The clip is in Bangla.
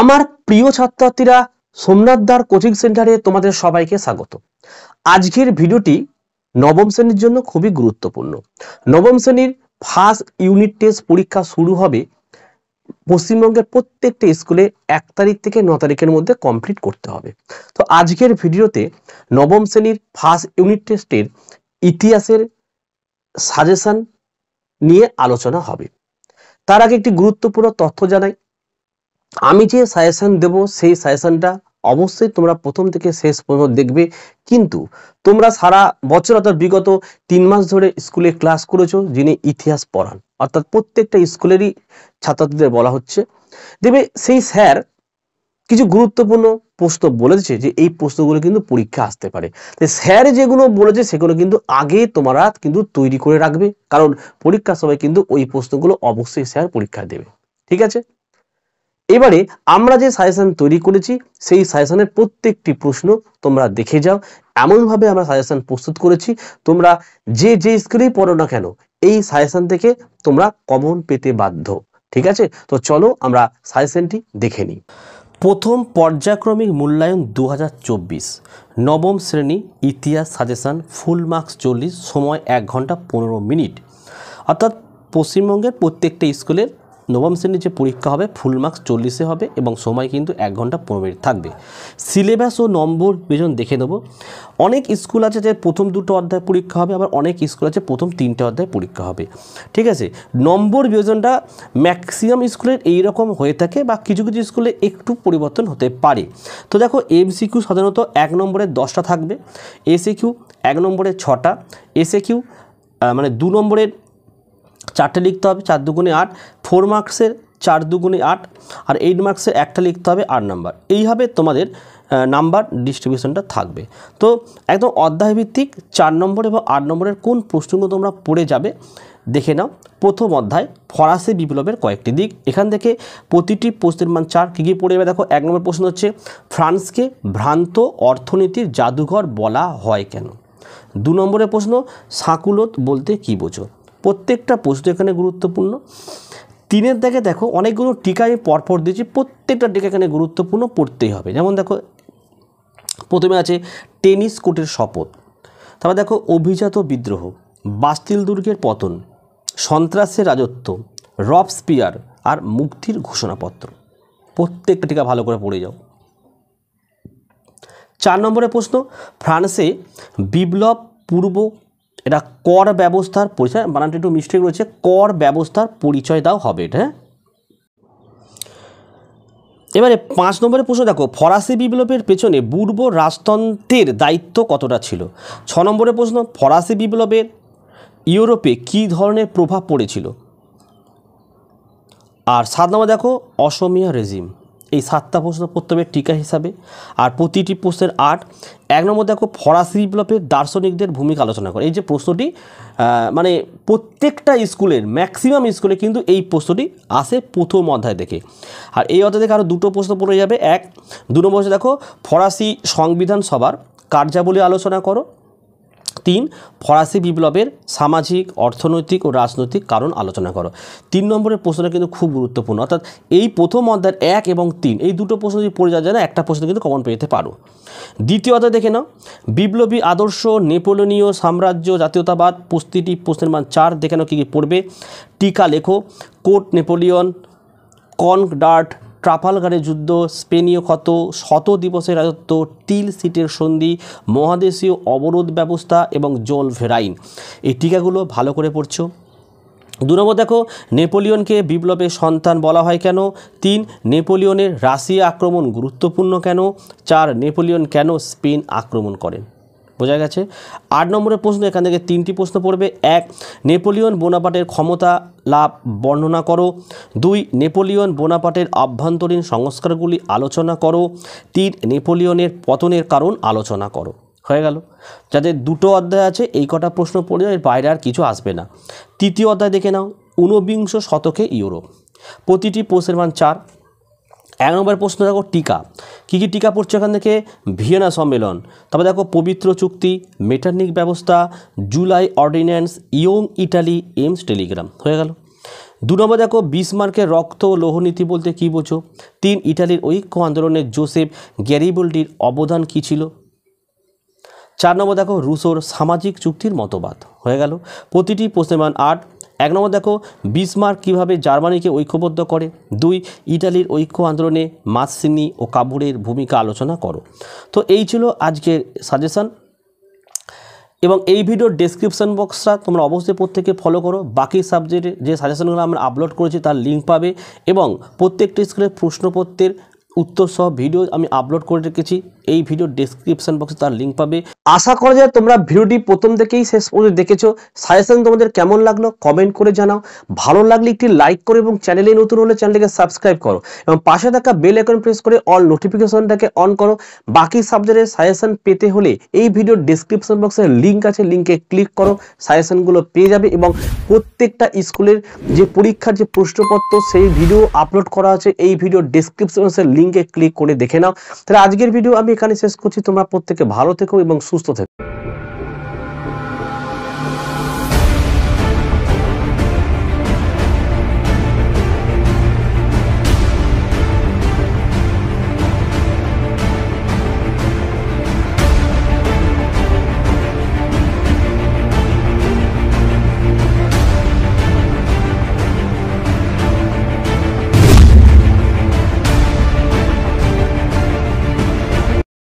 আমার প্রিয় ছাত্রছাত্রীরা, সোমনাথদার কোচিং সেন্টারে তোমাদের সবাইকে স্বাগত। আজকের ভিডিওটি নবম শ্রেণীর জন্য খুবই গুরুত্বপূর্ণ। নবম শ্রেণীর ফার্স্ট ইউনিট টেস্ট পরীক্ষা শুরু হবে পশ্চিমবঙ্গের প্রত্যেকটা স্কুলে 1 তারিখ থেকে 9 তারিখের মধ্যে কমপ্লিট করতে হবে। তো আজকের ভিডিওতে নবম শ্রেণীর ফার্স্ট ইউনিট টেস্টের ইতিহাসের সাজেশন নিয়ে আলোচনা হবে। তার আগে একটি গুরুত্বপূর্ণ তথ্য জানাই, আমি যে সাজেশন দেব সেই সাজেশনটা অবশ্যই তোমরা প্রথম থেকে শেষ পর্যন্ত দেখবে। কিন্তু তোমরা সারা বছর অর্থাৎ বিগত 3 মাস ধরে স্কুলে ক্লাস করেছো, যিনি ইতিহাস পড়ান, অর্থাৎ প্রত্যেকটা স্কুলেরই ছাত্রছাত্রীদের বলা হচ্ছে, দেবে সেই স্যার কিছু গুরুত্বপূর্ণ প্রশ্ন বলেছে যে এই প্রশ্নগুলো কিন্তু পরীক্ষা আসতে পারে। তাই স্যার যেগুলো বলেছে সেগুলো কিন্তু আগে তোমরা কিন্তু তৈরি করে রাখবে, কারণ পরীক্ষার সময় কিন্তু ওই প্রশ্নগুলো অবশ্যই স্যার পরীক্ষা দেবে। ঠিক আছে, এবারে আমরা যে সাজেশন তৈরি করেছি সেই সাজেশনের প্রত্যেকটি প্রশ্ন তোমরা দেখে যাও। এমনভাবে আমরা সাজেশন প্রস্তুত করেছি, তোমরা যে স্কুলেই পড়ো না কেন এই সাজেশন থেকে তোমরা কমন পেতে বাধ্য। ঠিক আছে, তো চলো আমরা সাজেশনটি দেখে নিই। প্রথম পর্যায়ক্রমিক মূল্যায়ন 2024 নবম শ্রেণী ইতিহাস সাজেশন, ফুল মার্কস 40, সময় 1 ঘন্টা 15 মিনিট। অর্থাৎ পশ্চিমবঙ্গের প্রত্যেকটা স্কুলের নবম শ্রেণীর যে পরীক্ষা হবে ফুল মার্কস 40-এ হবে এবং সময় কিন্তু 1 ঘন্টা 15 মিনিট থাকবে। সিলেবাস ও নম্বর বিভাজন দেখে নেব। অনেক স্কুল আছে যে প্রথম 2টো অধ্যায় পরীক্ষা হবে, আবার অনেক স্কুল আছে প্রথম 3টে অধ্যায় পরীক্ষা হবে। ঠিক আছে, নম্বর বিভাজনটা ম্যাক্সিমাম স্কুলের এইরকম হয়ে থাকে, বা কিছু কিছু স্কুলে একটু পরিবর্তন হতে পারে। তো দেখো, এমসিকিউ সাধারণত 1 নম্বরে 10টা থাকবে, এসএকিউ 1 নম্বরে 6টা, এসএকিউ মানে 2 নম্বরের 4টে লিখতে হবে, 4 দুগুণে 8, 4 মার্কসের 4 দুগুণে 8, আর 8 মার্কসের একটা লিখতে হবে 8 নাম্বার। এইভাবে তোমাদের নাম্বার ডিস্ট্রিবিউশনটা থাকবে। তো একদম অধ্যায়ভিত্তিক 4 নম্বর এবং 8 নম্বরের কোন প্রশ্নগুলো তোমরা পড়ে যাবে দেখে নাও। প্রথম অধ্যায় ফরাসি বিপ্লবের কয়েকটি দিক, এখান থেকে প্রতিটি প্রশ্নের মান 4। কী কী পড়ে যাবে দেখো। 1 নম্বর প্রশ্ন হচ্ছে, ফ্রান্সকে ভ্রান্ত অর্থনীতির জাদুঘর বলা হয় কেন? 2 নম্বরের প্রশ্ন, সাকুলোত বলতে কী বোঝো? প্রত্যেকটা প্রশ্ন এখানে গুরুত্বপূর্ণ। 3-এর দিকে দেখো অনেকগুলো টিকা আমি পরপর দিয়েছি, প্রত্যেকটা টিকা এখানে গুরুত্বপূর্ণ, পড়তেই হবে। যেমন দেখো, প্রথমে আছে টেনিস কোর্টের শপথ, তারপর দেখো অভিজাত বিদ্রোহ, বাস্তিল দুর্গের পতন, সন্ত্রাসের রাজত্ব, রবস্পিয়ার আর মুক্তির ঘোষণাপত্র। প্রত্যেকটা টিকা ভালো করে পড়ে যাও। 4 নম্বরের প্রশ্ন, ফ্রান্সে বিপ্লব পূর্ব, এটা কর ব্যবস্থার পরিচয়, বানানটা একটু মিস্টেক রয়েছে, কর ব্যবস্থার পরিচয় দাও হবে এটা। হ্যাঁ, এবারে 5 নম্বরের প্রশ্ন দেখো, ফরাসি বিপ্লবের পেছনে পূর্ব রাজতন্ত্রের দায়িত্ব কতটা ছিল? 6 নম্বরের প্রশ্ন, ফরাসি বিপ্লবের ইউরোপে কী ধরনের প্রভাব পড়েছিল? আর 7 নম্বর দেখো, অসমীয়া রেজিম। এই 7টা প্রশ্ন পড়তে হবে টিকা হিসাবে, আর প্রতিটি প্রশ্নের 8। 1 নম্বর দেখো, ফরাসি বিপ্লবের দার্শনিকদের ভূমিকা আলোচনা করে। এই যে প্রশ্নটি মানে প্রত্যেকটা স্কুলের ম্যাক্সিমাম স্কুলে কিন্তু এই প্রশ্নটি আসে প্রথম অধ্যায় থেকে। আর এই অধ্যায় থেকে আরও 2টো প্রশ্ন পড়ে যাবে। 2 নম্বর দেখো, ফরাসি সংবিধান সভার কার্যাবলী আলোচনা করো। 3, ফরাসি বিপ্লবের সামাজিক, অর্থনৈতিক ও রাজনৈতিক কারণ আলোচনা করো। 3 নম্বরের প্রশ্নটা কিন্তু খুব গুরুত্বপূর্ণ, অর্থাৎ এই প্রথম অধ্যায়ের 1 এবং 3 এই 2টো প্রশ্ন যদি পড়ে যাওয়া যায় না, একটা প্রশ্ন কিন্তু কমন পেতে পারো। দ্বিতীয় অধ্যায় দেখে নাও, বিপ্লবী আদর্শ, নেপোলিয়নীয় সাম্রাজ্য, জাতীয়তাবাদ। প্রতিটি প্রশ্নের মান 4। দেখে নাও কী কী পড়বে, টিকা লেখো। কোর্ট নেপোলিয়ন, কনকর্ডাট, ট্রাফালগারের যুদ্ধ, স্পেনীয় ক্ষত, 100 দিবসের রাজত্ব, টিল সিটের সন্ধি, মহাদেশীয় অবরোধ ব্যবস্থা এবং জোল ভেরাইন। এই টিকাগুলো ভালো করে পড়ছো। 2 নম্বর দেখো, নেপোলিয়নকে বিপ্লবের সন্তান বলা হয় কেন? 3, নেপোলিয়নের রাশিয়া আক্রমণ গুরুত্বপূর্ণ কেন? 4, নেপোলিয়ন কেন স্পেন আক্রমণ করেন? বোঝা গেছে। 8 নম্বরের প্রশ্ন, এখান থেকে 3টি প্রশ্ন পড়বে। 1, নেপোলিয়ন বোনাপার্টের ক্ষমতা লাভ বর্ণনা করো। 2, নেপোলিয়ন বোনাপার্টের আভ্যন্তরীণ সংস্কারগুলি আলোচনা করো। 3, নেপোলিয়নের পতনের কারণ আলোচনা করো। হয়ে গেল। যাদের 2টো অধ্যায় আছে এই কটা প্রশ্ন পড়ে, এর বাইরে আর কিছু আসবে না। তৃতীয় অধ্যায় দেখে নাও, ঊনবিংশ শতকে ইউরোপ। প্রতিটি প্রশ্নের মান 4। 1 নম্বর প্রশ্ন দেখো, টিকা। কী কী টিকা পড়ছে এখান থেকে? ভিয়েনা সম্মেলন, তারপর দেখো পবিত্র চুক্তি, মেটারনিক ব্যবস্থা, July ordinance, Young Italy, Ems telegram. হয়ে গেল। 2 নম্বর দেখো বিসমার্কের রক্ত ও লৌহনীতি বলতে কি বোঝো? 3 ইটালির ঐক্য আন্দোলনে জোসেফ গ্যারিবল্ডির অবদান কি ছিল? 4 নম্বর দেখো রুসোর সামাজিক চুক্তির মতবাদ। হয়ে গেল প্রতিটি প্রশ্নের মান 8। 1 নম্বর দেখো বিসমার্ক কীভাবে জার্মানিকে ঐক্যবদ্ধ করে? 2 ইটালির ঐক্য আন্দোলনে মাসিনি ও কাবুরের ভূমিকা আলোচনা করো। তো এই ছিল আজকের সাজেশন, এবং এই ভিডিওর ডেসক্রিপশন বক্সটা তোমরা অবশ্যই প্রত্যেকে ফলো করো। বাকি সাবজেক্টের যে সাজেশনগুলো আমরা আপলোড করেছি তার লিঙ্ক পাবে, এবং প্রত্যেকটি স্কুলের প্রশ্নপত্রের উত্তর সহ ভিডিও আমি আপলোড করে রেখেছি, এই ভিডিওর ডেসক্রিপশন বক্সে তার লিঙ্ক পাবে। আশা করা যায় তোমরা ভিডিওটি প্রথম থেকেই শেষ পর্যন্ত দেখেছো। সাজেশন তোমাদের কেমন লাগলো কমেন্ট করে জানাও। ভালো লাগলে একটি লাইক করো, এবং চ্যানেলে নতুন হলে চ্যানেলটিকে সাবস্ক্রাইব করো, এবং পাশে থাকা বেল আইকন প্রেস করে অল নোটিফিকেশনটাকে অন করো। বাকি সাবজেক্টের সাজেশন পেতে হলে এই ভিডিওর ডেসক্রিপশন বক্সে লিঙ্ক আছে, লিঙ্কে ক্লিক করো, সাজেশনগুলো পেয়ে যাবে। এবং প্রত্যেকটা স্কুলের যে পরীক্ষার যে প্রশ্নপত্র সেই ভিডিও আপলোড করা আছে, এই ভিডিওর ডেসক্রিপশন বক্সে লিঙ্কে ক্লিক করে দেখে নাও। তাহলে আজকের ভিডিও আমি এখানে শেষ করছি। তোমরা প্রত্যেকে ভালো থেকো এবং সুস্থ থেকো।